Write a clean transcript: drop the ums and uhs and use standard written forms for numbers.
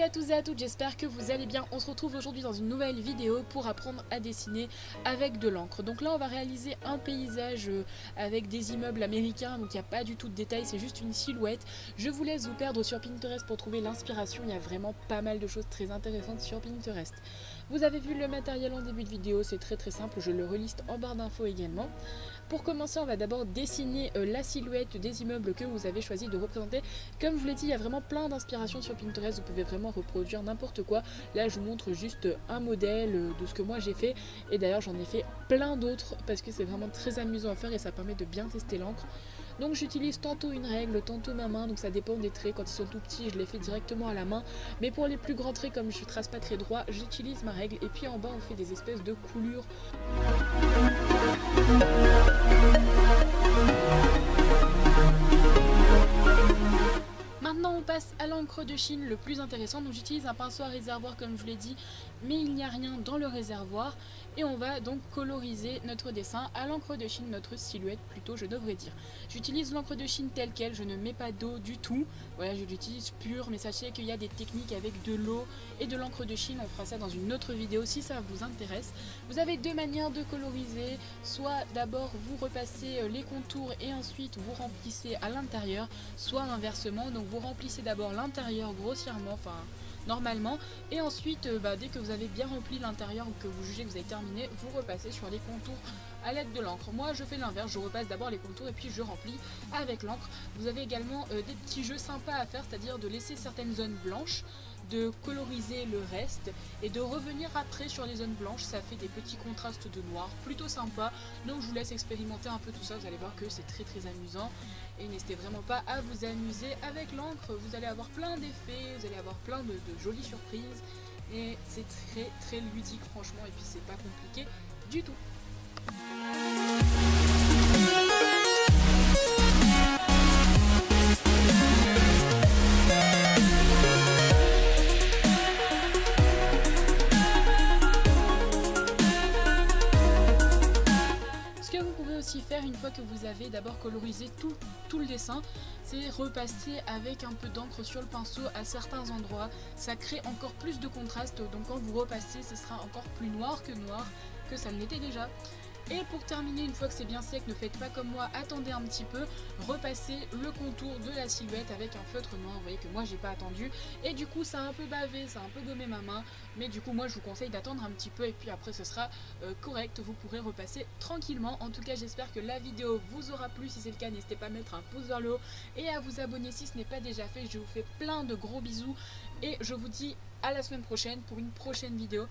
à tous et à toutes, j'espère que vous allez bien. On se retrouve aujourd'hui dans une nouvelle vidéo pour apprendre à dessiner avec de l'encre. Donc là on va réaliser un paysage avec des immeubles américains, donc il n'y a pas du tout de détails, c'est juste une silhouette. Je vous laisse vous perdre sur Pinterest pour trouver l'inspiration, il y a vraiment pas mal de choses très intéressantes sur Pinterest. Vous avez vu le matériel en début de vidéo, c'est très simple, je le reliste en barre d'infos également. Pour commencer, on va d'abord dessiner la silhouette des immeubles que vous avez choisi de représenter. Comme je vous l'ai dit, il y a vraiment plein d'inspirations sur Pinterest, vous pouvez vraiment reproduire n'importe quoi. Là, je vous montre juste un modèle de ce que moi j'ai fait. Et d'ailleurs, j'en ai fait plein d'autres parce que c'est vraiment très amusant à faire et ça permet de bien tester l'encre. Donc j'utilise tantôt une règle, tantôt ma main, donc ça dépend des traits. Quand ils sont tout petits, je les fais directement à la main. Mais pour les plus grands traits, comme je ne trace pas très droit, j'utilise ma règle. Et puis en bas, on fait des espèces de coulures. Maintenant on passe à l'encre de Chine, le plus intéressant. Donc j'utilise un pinceau à réservoir comme je vous l'ai dit, mais il n'y a rien dans le réservoir. Et on va donc coloriser notre dessin à l'encre de Chine, notre silhouette plutôt je devrais dire. J'utilise l'encre de Chine telle quelle, je ne mets pas d'eau du tout. Voilà, je l'utilise pure, mais sachez qu'il y a des techniques avec de l'eau et de l'encre de Chine. On fera ça dans une autre vidéo si ça vous intéresse. Vous avez deux manières de coloriser, soit d'abord vous repassez les contours et ensuite vous remplissez à l'intérieur, soit inversement, donc vous remplissez d'abord l'intérieur grossièrement, enfin normalement, et ensuite dès que vous avez bien rempli l'intérieur ou que vous jugez que vous avez terminé, vous repassez sur les contours à l'aide de l'encre. Moi je fais l'inverse, je repasse d'abord les contours et puis je remplis avec l'encre. Vous avez également des petits jeux sympas à faire, c'est-à-dire de laisser certaines zones blanches, de coloriser le reste et de revenir après sur les zones blanches. Ça fait des petits contrastes de noir plutôt sympa, donc je vous laisse expérimenter un peu tout ça, vous allez voir que c'est très amusant et n'hésitez vraiment pas à vous amuser avec l'encre. Vous allez avoir plein d'effets, vous allez avoir plein de jolies surprises et c'est très ludique franchement, et puis c'est pas compliqué du tout. Faire une fois que vous avez d'abord colorisé tout le dessin, c'est repasser avec un peu d'encre sur le pinceau à certains endroits. Ça crée encore plus de contraste, donc quand vous repassez, ce sera encore plus noir que ça ne l'était déjà. Et pour terminer, une fois que c'est bien sec, ne faites pas comme moi, attendez un petit peu, repassez le contour de la silhouette avec un feutre noir. Vous voyez que moi j'ai pas attendu et du coup ça a un peu bavé, ça a un peu gommé ma main, mais du coup moi je vous conseille d'attendre un petit peu et puis après ce sera correct, vous pourrez repasser tranquillement. En tout cas j'espère que la vidéo vous aura plu, si c'est le cas n'hésitez pas à mettre un pouce vers le haut et à vous abonner si ce n'est pas déjà fait. Je vous fais plein de gros bisous et je vous dis à la semaine prochaine pour une prochaine vidéo.